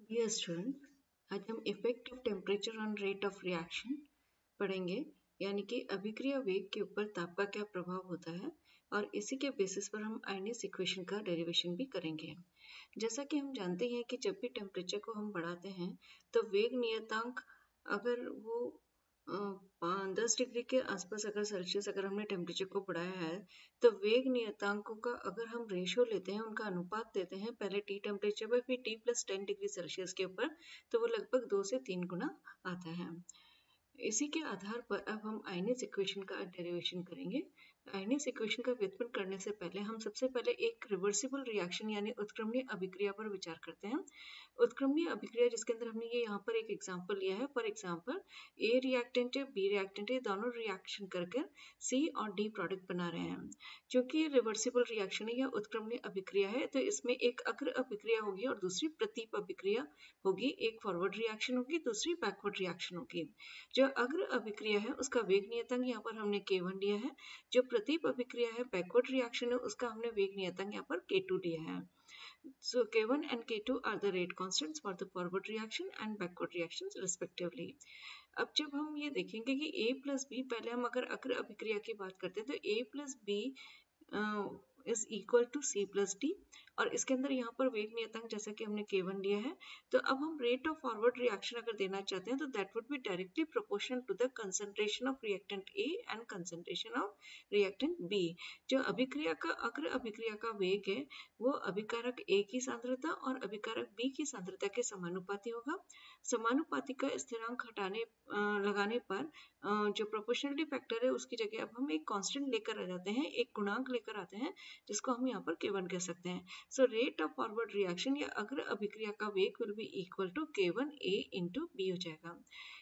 Dear student, आज हम effect of temperature on rate of reaction पढ़ेंगे, यानी कि अभिक्रिया वेग के ऊपर ताप का क्या प्रभाव होता है और इसी के बेसिस पर हम आयनियस इक्वेशन का डेरिवेशन भी करेंगे। जैसा कि हम जानते हैं कि जब भी टेम्परेचर को हम बढ़ाते हैं तो वेग नियतांक अगर वो 10 डिग्री के आसपास अगर सेल्सियस अगर हमने टेम्परेचर को बढ़ाया है तो वेग नियतांकों का अगर हम रेशियो लेते हैं, उनका अनुपात देते हैं पहले टी टेम्परेचर पर फिर टी प्लस 10 डिग्री सेल्सियस के ऊपर, तो वो लगभग 2 से 3 गुना आता है। इसी के आधार पर अब हम आयनियस इक्वेशन का डेरिवेशन करेंगे। आयनियस इक्वेशन का व्युत्पन्न करने से पहले हम सबसे पहले एक रिवर्सिबल रिएक्शन यानी उत्क्रमणीय अभिक्रिया पर विचार करते हैं। उत्क्रमणीय अभिक्रिया जिसके अंदर हमने ये यहाँ पर एक एग्जांपल लिया है। फॉर एग्जांपल ए रिएक्टेंट है, बी रिएक्टेंट है, दोनों रिएक्शन करके सी और डी प्रोडक्ट बना रहे हैं। क्योंकि ये रिवर्सिबल रिएक्शन है या उत्क्रमणीय अभिक्रिया है तो इसमें एक अग्र अभिक्रिया होगी और दूसरी प्रतीप अभिक्रिया होगी। एक फॉरवर्ड रिएक्शन होगी, दूसरी बैकवर्ड रिएक्शन होगी। जो अग्र अभिक्रिया है उसका वेग नियतांक यहाँ पर हमने K1 लिया है। जो प्रतीप अभिक्रिया है बैकवर्ड रिएक्शन है उसका हमने वेग नियतांक यहाँ पर K2 लिया है। So K1 and K2 are the rate constants for the forward reaction and backward reactions respectively. अब जब हम ये देखेंगे कि A प्लस बी, पहले हम अगर अग्र अभिक्रिया की बात करते हैं तो A plus B is equal to C plus D, और इसके अंदर यहाँ पर वेग नियतांक जैसा कि हमने K1 लिया है। तो अब हम रेट ऑफ फॉरवर्ड रिएक्शन अगर देना चाहते हैं तो that would be directly proportional to the concentration of reactant A and concentration of reactant B. जो अभिक्रिया का अग्र अभिक्रिया का वेग है वो अभिकारक ए की सांद्रता और अभिकारक बी की सांद्रता के समानुपाती होगा। समानुपाती का स्थिरांक लगाने पर जो प्रोपोर्शनलिटी फैक्टर है उसकी जगह अब हम एक कांस्टेंट लेकर आ जाते हैं, एक गुणांक लेकर आते हैं जिसको हम यहाँ पर K1 कह सकते हैं। So rate of forward reaction या अग्र अभिक्रिया का वेग will be equal to K1 A into B हो जाएगा।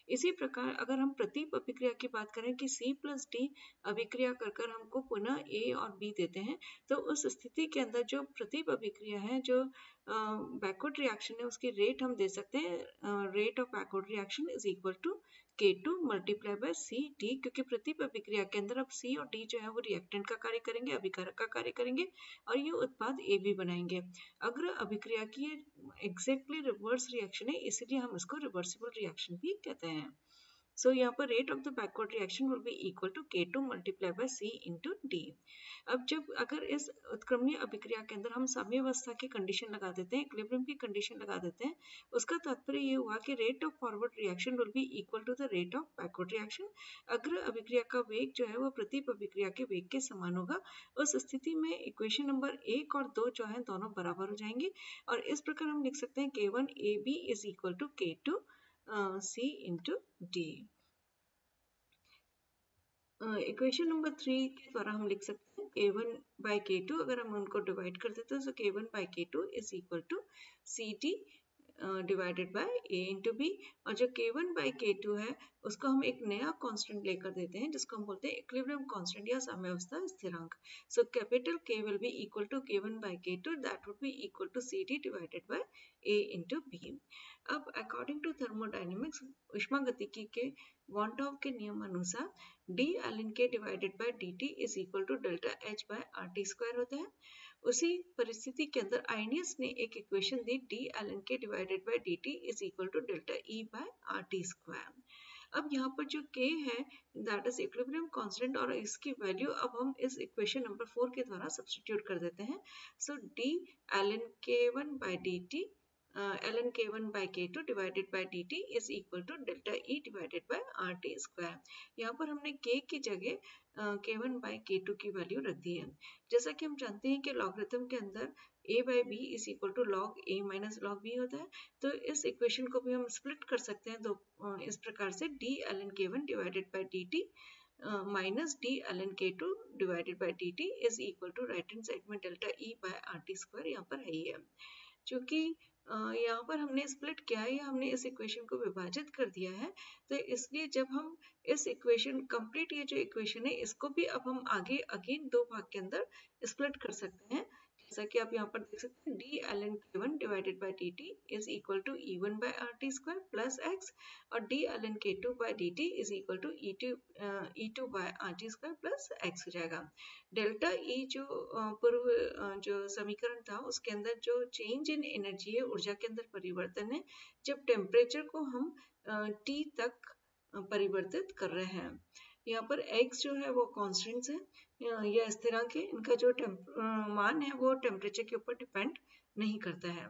इसी प्रकार अगर हम प्रतीप अभिक्रिया की बात करें कि C प्लस डी अभिक्रिया कर हमको पुनः A और B देते हैं, तो उस स्थिति के अंदर जो प्रतीप अभिक्रिया है, जो बैकवर्ड रिएक्शन है, उसकी रेट हम दे सकते हैं rate of backward reaction is equal to K2 multiply by C D, क्योंकि प्रतीप अभिक्रिया के अंदर अब C और D जो है वो रिएक्टेंट का कार्य करेंगे, अभिकारक का कार्य करेंगे और ये उत्पाद AB बनाएंगे। अग्र अभिक्रिया की एग्जैक्टली रिवर्स रिएक्शन है, इसलिए हम इसको रिवर्सिबल रिएक्शन भी कहते हैं। सो यहाँ पर rate of the backward reaction will be equal to K2 multiply by C into D. अब जब अगर इस उत्क्रमणीय अभिक्रिया के अंदर हम साम्यावस्था की कंडीशन लगा देते हैं, इक्विलिब्रियम की कंडीशन लगा देते हैं, उसका तात्पर्य ये हुआ कि rate of forward reaction will be equal to the rate of backward reaction. अग्र अभिक्रिया का वेग जो है वो प्रतीप अभिक्रिया के वेग के समान होगा। उस स्थिति में इक्वेशन नंबर 1 और 2 जो है दोनों बराबर हो जाएंगे और इस प्रकार हम लिख सकते हैं K1 AB is equal to K2 C into D. Equation number 3 के द्वारा हम लिख सकते हैं K1 बाई K2, अगर हम उनको डिवाइड कर देते हैं तो K1 by K2 is equal to CD divided by A into B, और जो K1 बाई K2 है उसको हम एक नया कांस्टेंट लेकर देते हैं जिसको हम बोलते हैं इक्विलिब्रियम कांस्टेंट या साम्यावस्था स्थिरांक। So capital K will be equal to K1 by K2, that would be equal to CD divided by A into B. अब अकॉर्डिंग टू थर्मोडायनेमिक्स ऊष्मागतिकी के वॉन्टॉफ के नियम अनुसार D ln K divided by D T is equal to delta H by R T square होता है। उसी परिस्थिति के अंदर आइनियस ने एक इक्वेशन दी D ln K divided by D T is equal to delta E by R T square. अब यहाँ पर जो k है दैट इज इक्विलिब्रियम कांस्टेंट और इसकी वैल्यू अब हम इस इक्वेशन नंबर 4 के द्वारा सब्स्टिट्यूट कर देते हैं। So d ln k1 by D t ln k1 by k2 divided by dt is equal to delta E divided by RT square। यहाँ पर हमने k की जगह k1 by k2 की वैल्यू रख दी है। जैसा कि हम जानते हैं कि लॉगरिथम के अंदर a by b is equal to log a minus log b होता है, तो इस इक्वेशन को भी हम स्प्लिट कर सकते हैं दो इस प्रकार से d ln k1 divided by dt minus d ln k2 divided by dt is equal to right hand side में delta E by RT square यहाँ पर है ही है। चूंकि यहाँ पर हमने स्प्लिट किया है या हमने इस इक्वेशन को विभाजित कर दिया है, तो इसलिए जब हम इस इक्वेशन कंप्लीट ये जो इक्वेशन है इसको भी अब हम आगे अगेन दो भाग के अंदर स्प्लिट कर सकते हैं। जैसा कि आप यहाँ पर देख सकते हैं d ln k1 divided by d T is equal to E1 by R T square plus x, और d ln k2 by d T is equal to E2 by R T square plus x हो जाएगा। Delta E जो पूर्व जो समीकरण था उसके अंदर जो चेंज इन एनर्जी है, ऊर्जा के अंदर परिवर्तन है, जब टेम्परेचर को हम T तक परिवर्तित कर रहे हैं। यहाँ पर x जो है वो कॉन्स्टेंट्स है या स्थिरांक है, इनका जो मान है वो टेम्परेचर के ऊपर डिपेंड नहीं करता है।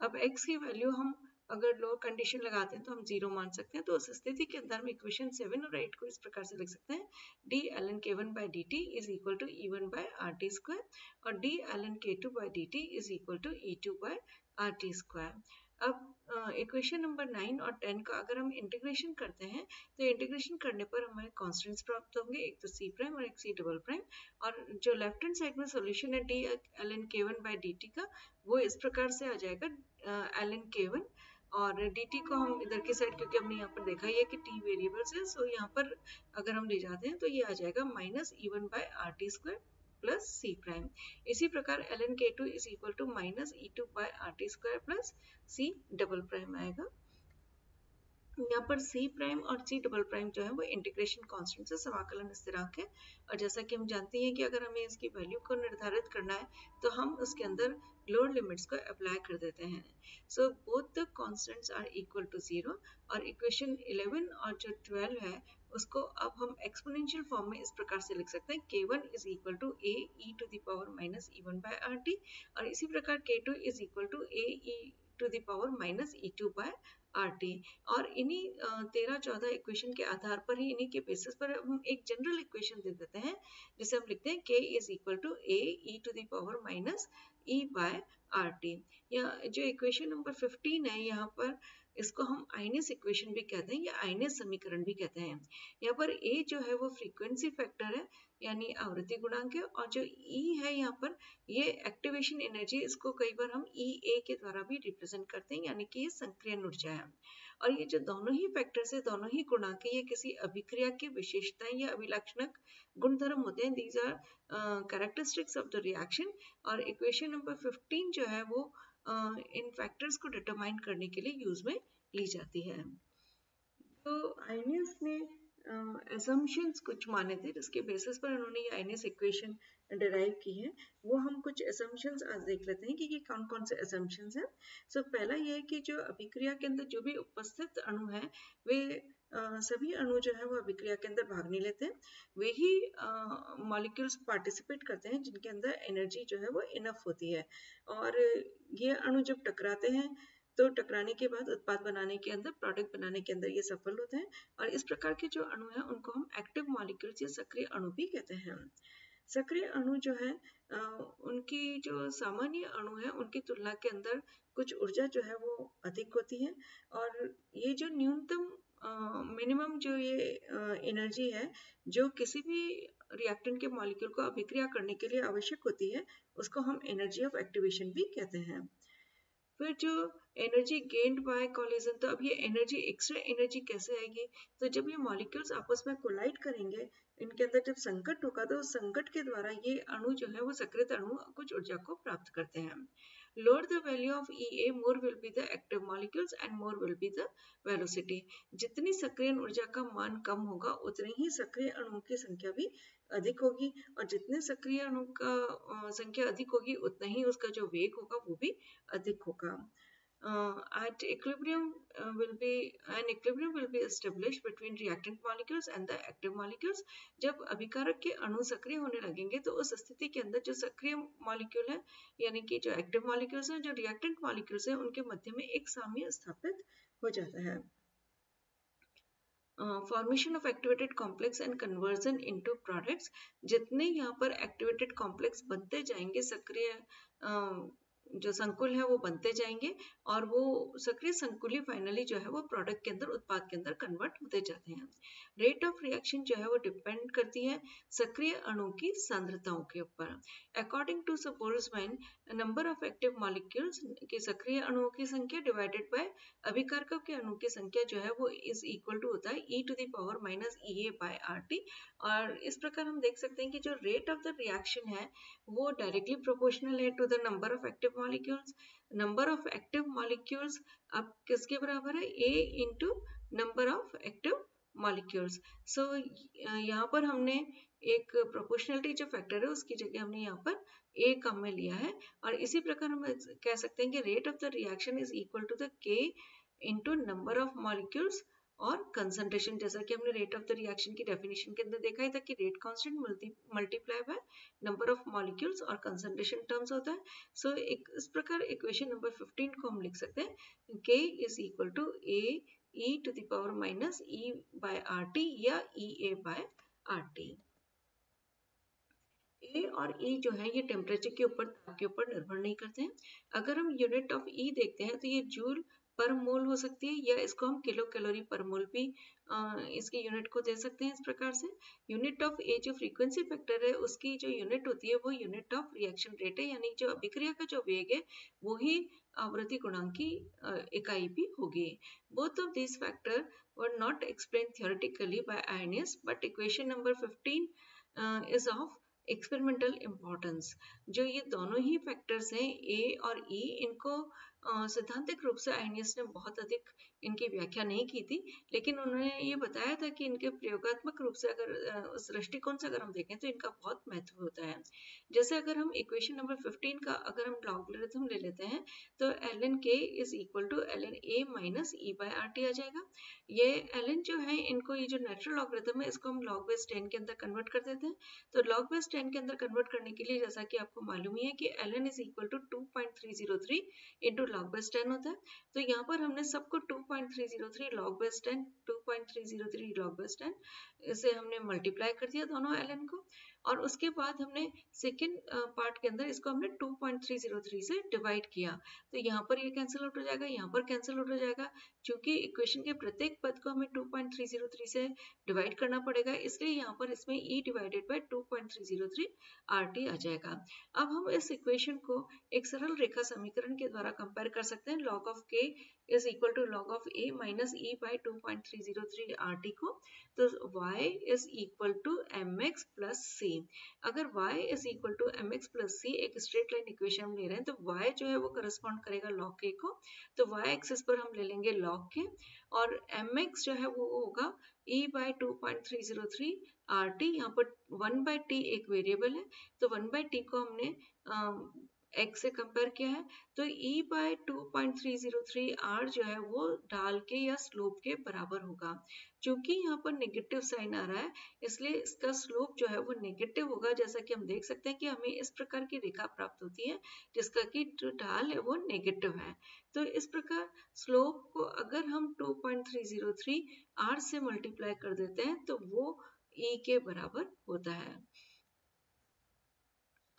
अब x की वैल्यू हम अगर लोअर कंडीशन लगाते हैं तो हम 0 मान सकते हैं। तो उस स्थिति के अंदर हम इक्वेशन 7 और 8 को इस प्रकार से लिख सकते हैं d ln k1 by d T is equal to E1 by R T square, और d ln k2 by d T is equal to E2 by R T square. अब इक्वेशन नंबर 9 और 10 का अगर हम इंटीग्रेशन करते हैं तो integration करने पर हमें कॉन्स्टेंट्स प्राप्त होंगे, एक तो सी प्राइम और एक सी डबल प्राइम, और जो लेफ्ट हैंड साइड में सॉल्यूशन है D ln k1 by d T का वो इस प्रकार से आ जाएगा ln k1, और dt को हम इधर की साइड, क्योंकि हमने यहाँ पर देखा ही है कि t वेरिएबल्स है, सो यहाँ पर अगर हम ले जाते हैं तो ये आ जाएगा minus E1 by R T square plus C prime. इसी प्रकार ln k2 is equal to minus E2 by R T square plus C double prime आएगा। यहाँ पर C प्राइम और C डबल प्राइम जो है वो इंटीग्रेशन कांस्टेंट से समाकलन स्थिरांक है, और जैसा कि हम जानते हैं कि अगर हमें इसकी वैल्यू को निर्धारित करना है तो हम उसके अंदर लोअर लिमिट्स को अप्लाई कर देते हैं। So both the constants are equal to 0, और इक्वेशन 11 और जो 12 है उसको अब हम एक्सपोनेंशियल फॉर्म में इस प्रकार से लिख सकते हैं k1 is equal to a e to the power minus E1 by R T, और इसी प्रकार k2 is equal to a e to the power minus E2 by R T. और इन्हीं 13-14 इक्वेशन के आधार पर ही, इन्हीं के बेसिस पर हम एक जनरल इक्वेशन दे देते हैं जिसे हम लिखते हैं k is equal to a e to the power minus e by R T. या जो इक्वेशन नंबर 15 है यहाँ पर इसको हम आइनेस इक्वेशन भी कहते हैं या आइनेस समीकरण भी कहते हैं। यहाँ पर a जो है वो फ्रीक्वेंसी फैक्टर है यानी आवृत्ति गुणांक है, और जो E है यहाँ पर ये एक्टिवेशन एनर्जी, इसको कई बार हम EA के द्वारा भी रिप्रेजेंट करते हैं यानी कि ये संक्रियण ऊर्जा है। और ये जो दोनों ही फैक्टर्स है, दोनों ही गुणांक है, ये किसी अभिक्रिया की विशेषताएं या अभिलक्षणक गुणधर्म होते हैं। These are characteristics of the reaction. और इक्वेशन नंबर 15 जो है वो इन फैक्टर्स को डिटरमाइन करने के लिए यूज में ली जाती है। तो आइनेस ने assumptions कुछ माने थे जिसके बेसिस पर उन्होंने ये आइनेस इक्वेशन डिराइव की है। वो हम कुछ assumptions आज देख लेते हैं कि ये कौन कौन से assumptions हैं। सो पहला ये है कि जो अभिक्रिया के अंदर जो भी उपस्थित अणु है वे सभी अणु जो है वो अभिक्रिया के अंदर भाग नहीं लेते, वे ही मॉलिक्यूल्स पार्टिसिपेट करते हैं जिनके अंदर एनर्जी जो है वो इनफ होती है। और ये अणु जब टकराते हैं तो टकराने के बाद उत्पाद बनाने के अंदर, प्रोडक्ट बनाने के अंदर ये सफल होते हैं। और इस प्रकार के जो अणु हैं उनको हम एक्टिव मॉलिक्यूल्स या सक्रिय अणु भी कहते हैं। सक्रिय अणु जो है उनकी जो सामान्य अणु है उनकी तुलना के अंदर कुछ ऊर्जा जो है वो अधिक होती है, और ये जो न्यूनतम मिनिमम जो ये एनर्जी है जो किसी भी रिएक्टेंट के मॉलिक्यूल को अभिक्रिया करने के लिए आवश्यक होती है उसको हम एनर्जी ऑफ एक्टिवेशन भी कहते हैं। फिर जो एनर्जी गेन्ड बाय कोलिजन, तो अब ये एनर्जी, एक्स्ट्रा एनर्जी कैसे आएगी? तो जब ये मॉलिक्यूल्स आपस में कोलाइड करेंगे, इनके अंदर जब संकट होगा तो उस संकट के द्वारा ये अणु जो है वो सक्रिय अणु कुछ ऊर्जा को प्राप्त करते हैं। Lower the value of EA more will be the active molecules and more will be the velocity. जितनी सक्रिय ऊर्जा का मान कम होगा उतनी ही सक्रिय अणुओं की संख्या भी अधिक होगी, और जितने सक्रिय अणु का संख्या अधिक होगी उतना ही उसका जो वेग होगा वो भी अधिक होगा। At equilibrium an equilibrium will be established between reactant molecules and the active molecules। जब अभिकारक के अणु सक्रिय होने लगेंगे तो उस स्थिति के अंदर जो सक्रिय मॉलिक्यूल है यानी कि जो एक्टिव मॉलिक्यूल्स हैं, जो रिएक्टेंट मॉलिक्यूल्स हैं, उनके मध्य में एक साम्य स्थापित हो जाता है। Formation of activated complex and conversion into products, जितने यहाँ पर एक्टिवेटेड कॉम्प्लेक्स बनते जाएंगे, सक्रिय जो संकुल है वो बनते जाएंगे, और वो सक्रिय संकुल फाइनली जो है वो प्रोडक्ट के अंदर, उत्पाद के अंदर कन्वर्ट होते जाते हैं। रेट ऑफ रिएक्शन जो है वो डिपेंड करती है सक्रिय अणु की सांद्रताओं के ऊपर। According to Boltzmann, number of active molecules की सक्रिय अणुओं की संख्या डिवाइडेड बाय अभिकारकों के अणु की संख्या जो है वो इज इक्वल टू होता है e to the power minus EA by RT। और इस प्रकार हम देख सकते हैं कि जो रेट ऑफ द रिएक्शन है वो डायरेक्टली प्रोपोर्शनल है to the number of active molecules. Number of active molecules अब किसके बराबर है, A into number of active molecules. So यहाँ पर हमने एक प्रोपोर्शनलिटी जो फैक्टर है उसकी जगह हमने यहाँ पर A कम में लिया है, और इसी प्रकार हम कह सकते हैं कि rate of the reaction is equal to the K into number of molecules और कंसंट्रेशन। जैसा कि हमने रेट ऑफ द रिएक्शन की डेफिनेशन के अंदर देखा ही था कि rate constant multiply by number of molecules और कंसंट्रेशन टर्म्स होता है। सो इस प्रकार इक्वेशन नंबर 15 को हम लिख सकते हैं K is equal to A e to the power minus E by RT या EA बाय RT। ए और ई जो है ये टेम्परेचर के ऊपर, ताप के ऊपर निर्भर नहीं करते हैं। अगर हम यूनिट ऑफ ई देखते हैं तो ये जूल पर मोल हो सकती है, या इसको हम किलो कैलोरी पर मोल भी इसकी यूनिट को दे सकते हैं इस प्रकार से। यूनिट ऑफ ए जो फ्रीक्वेंसी फैक्टर है उसकी जो यूनिट होती है वो यूनिट ऑफ रिएक्शन रेट है, यानी जो अभिक्रिया का जो वेग है वो ही आवृत्ति गुणांक की इकाई भी होगी। Both of this factor were not explain theoretically by Arrhenius, but equation number 15 is of experimental importance. जो ये दोनों ही फैक्टर्स हैं ए और ई, इनको सिद्धांतिक रूप से आर्रहनियस ने बहुत अधिक इनकी व्याख्या नहीं की थी, लेकिन उन्होंने ये बताया था कि इनके प्रयोगात्मक रूप से अगर उस दृष्टिकोण से अगर हम देखें तो इनका बहुत महत्व होता है। जैसे अगर हम इक्वेशन नंबर 15 का अगर हम लॉगरिथम ले लेते हैं तो ln k is equal to ln a minus e by RT आ जाएगा। ये ln जो है, इनको ये जो नेचुरल लॉगरिथम है इसको हम log बेस 10 के अंदर कन्वर्ट कर देते हैं। तो log बेस 10 के अंदर कन्वर्ट करने के लिए जैसा कि आपको मालूम ही है कि ln is equal to 2.303 into log base 10 होता है। तो यहाँ पर हमने सबको 2.303 log बेस 10, 2.303 log बेस 10 इसे हमने मल्टीप्लाई कर दिया दोनों ln को, और उसके बाद हमने सेकेंड पार्ट के अंदर इसको हमने 2.303 से डिवाइड किया। तो यहाँ पर ये कैंसिल आउट हो जाएगा, यहाँ पर कैंसिल आउट हो जाएगा। क्योंकि इक्वेशन के प्रत्येक पद को हमें 2.303 से डिवाइड करना पड़ेगा, इसलिए यहाँ पर इसमें e डिवाइडेड बाय 2.303 RT आ जाएगा। अब हम इस इक्वेशन को एक सरल रेखा समीकरण के द्वारा कंपेयर कर सकते हैं, log of k is equal to log of a minus e by 2.303 RT को। तो y is equal to mx plus c। अगर y is equal to mx plus c एक स्ट्रेट लाइन इक्वेशन हम ले रहे हैं तो y जो है वो करस्पॉन्ड करेगा log k को। तो y एक्सिस पर हम ले लेंगे log k, और mx जो है वो होगा e बाय 2.303 RT। यहाँ पर 1 बाय t एक वेरिएबल है, तो 1 बाय t को हमने x से कंपेयर किया है, तो e बाय 2.303 r जो है वो ढाल के या स्लोप के बराबर होगा। क्योंकि यहाँ पर नेगेटिव साइन आ रहा है इसलिए इसका स्लोप जो है वो नेगेटिव होगा। जैसा कि हम देख सकते हैं कि हमें इस प्रकार की रेखा प्राप्त होती है जिसका कि जो ढाल है वो नेगेटिव है। तो इस प्रकार स्लोप को अगर हम 2.303 r से मल्टीप्लाई कर देते हैं तो वो e के बराबर होता है।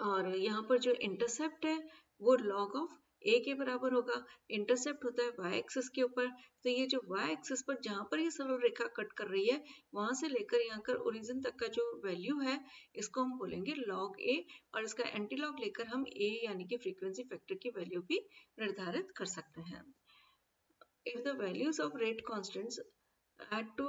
और यहाँ पर जो इंटरसेप्ट है वो log ऑफ a के बराबर होगा। इंटरसेप्ट होता है y एक्सिस के ऊपर, तो ये जो y एक्सिस पर जहाँ पर ये सरल रेखा कट कर रही है वहां से लेकर यहाँ कर ओरिजिन तक का जो वैल्यू है इसको हम बोलेंगे log a, और इसका एंटी लॉग लेकर हम a यानी कि फ्रीक्वेंसी फैक्टर की वैल्यू भी निर्धारित कर सकते हैं। If the values of rate constants at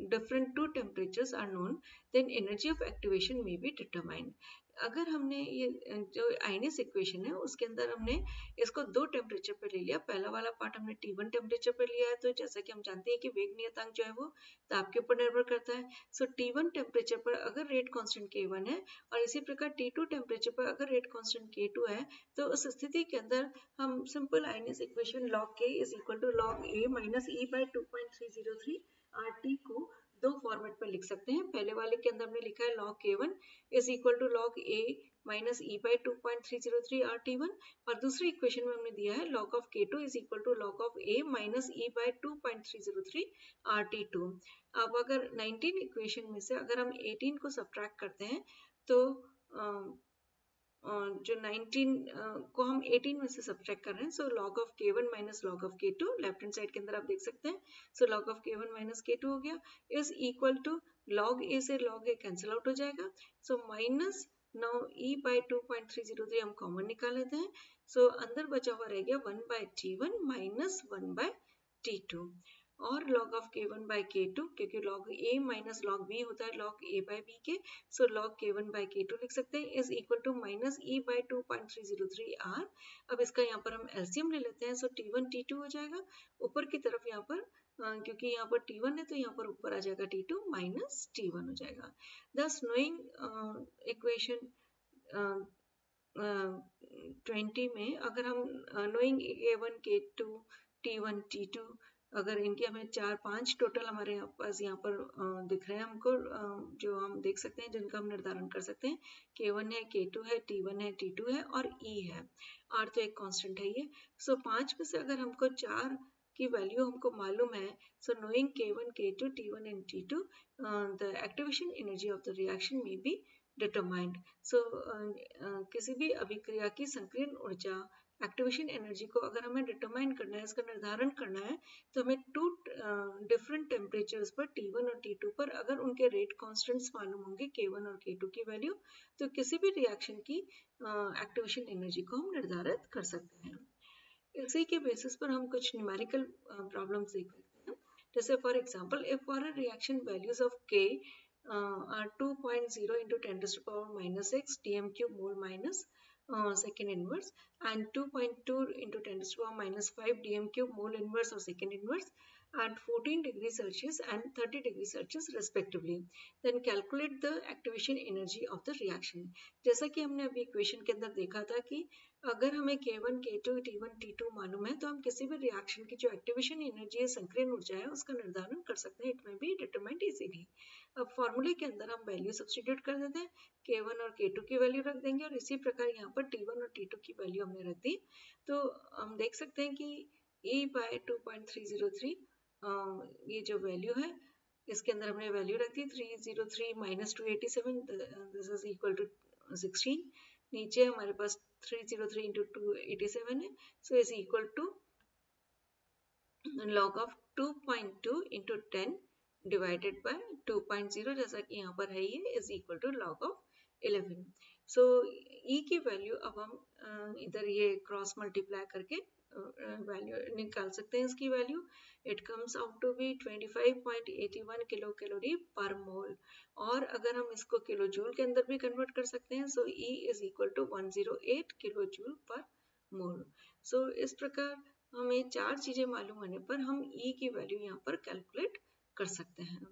different two temperatures are known, then energy of activation may be determined. अगर हमने ये जो आइनियस इक्वेशन है उसके अंदर हमने इसको दो टेम्परेचर पे ले लिया, पहला वाला पार्ट हमने T1 टेम्परेचर पे लिया है, तो जैसा कि हम जानते हैं कि वेग नियतांक जो है वो ताप के ऊपर निर्भर करता है। सो T1 टेम्परेचर पर अगर रेट कांस्टेंट K1 है और इसी प्रकार T2 टेम्परेचर पर अगर रेट कांस्टेंट K2 है, तो उस स्थिति के अंदर हम simple Arrhenius equation log K is equal to log A minus E by 2.303 RT को दो फॉर्मेट में लिख सकते हैं। पहले वाले के अंदर हमने लिखा है log K1 is equal to log A minus E by 2.303 RT1, और दूसरी इक्वेशन में हमने दिया है log of K2 is equal to log of A minus E by 2.303 RT2। अब अगर 19 इक्वेशन में से अगर हम 18 को सब्ट्रैक्ट करते हैं तो जो 19 को हम 18 में से सब्ट्रैक्ट कर रहे हैं, सो log of K1 minus log of K2 left hand side के अंदर आप देख सकते हैं। सो log of K1 minus K2 हो गया is equal to log A से log A कैंसिल आउट हो जाएगा। So minus now E by 2.303 हम कॉमन निकाल लेते हैं। सो अंदर बचा हुआ रह गया 1 bye T1 minus 1 bye T2। और log of k1 by k2, क्योंकि log a minus log b होता है log a by b के, so log k1 by k2 लिख सकते हैं is equal to minus e by 2.303 r। अब इसका यहाँ पर हम LCM ले लेते हैं, so t1 t2 हो जाएगा, ऊपर की तरफ यहाँ पर क्योंकि यहाँ पर t1 है तो यहाँ पर ऊपर आ जाएगा t2 माइनस t1 हो जाएगा। Thus knowing equation 20 में अगर हम knowing k1 k2 t1 t2, अगर इनके हमें 4-5 टोटल हमारे यहाँ पर दिख रहे हैं हमको, जो हम देख सकते हैं जिनका हम निर्धारण कर सकते हैं, k1 है, k2 है, t1 है, t2 है और e है, r तो एक कांस्टेंट है ये। सो 5 में से अगर हमको 4 की वैल्यू हमको मालूम है, सो knowing k1 k2 t1 and t2 the activation energy of the reaction में बी डिटरमाइंड। सो किसी भी अभिक्रिया की संकीर्ण ऊर्जा एक्टिवेशन एनर्जी को अगर हमें डिटरमाइन करना है, इसका निर्धारण करना है, तो हमें 2 डिफरेंट टेम्परेचर्स पर T1 और T2 पर अगर उनके रेट कांस्टेंट्स मालूम होंगे K1 और K2 की वैल्यू, तो किसी भी रिएक्शन की एक्टिवेशन एनर्जी को हम निर्धारित कर सकते हैं। इसी के बेसिस पर हम कुछ न्यूमेरिकल प्रॉब्लम्स देख सकते हैं। जैसे for example, if for a reaction values of K are 2.0 into 10 to the power minus 6 dm cube mole minus second inverse, and 2.2 into 10 to the power minus 5 dm cube mole inverse or second inverse at 14 degrees Celsius and 30 degrees Celsius respectively, then calculate the activation energy of the reaction। जैसा कि हमने अभी equation के अंदर देखा था कि अगर हमें K1, K2, T1, T2 मालूम है तो हम किसी भी रिएक्शन की जो एक्टिवेशन एनर्जी है, संकीर्ण ऊर्जा है, उसका निर्धारण कर सकते हैं। इट में बी डिटरमाइंड इजीली। अब फॉर्मूले के अंदर हम वैल्यू सब्स्टिट्यूट कर देते हैं, K1 और K2 की वैल्यू रख देंगे और इसी प्रकार यहाँ पर T1 और T2 की वैल्यू हमने रख दी, तो हम देख सकते हैं कि E by 2.303 ये जो वैल्यू है इसके अंदर हमने वैल्यू रख दी 303 minus 287, this is equal to 16। नीचे हमारे पास 303 into 287 है, so is equal to log of 2.2 into 10 divided by 2.0, जैसा कि यहाँ पर है ये, is equal to log of 11। so E की वैल्यू अब हम इधर ये क्रॉस मल्टीप्लाई करके वैल्यू निकाल सकते हैं इसकी value. It comes out to be 25.81 kilo calorie per mole, और अगर हम इसको किलो जूल के अंदर भी कन्वर्ट कर सकते हैं, so E is equal to 108 kilo joule per mole. सो इस प्रकार हमें 4 चीजें मालूम होने पर हम E की वैल्यू यहाँ पर कैलकुलेट कर सकते हैं।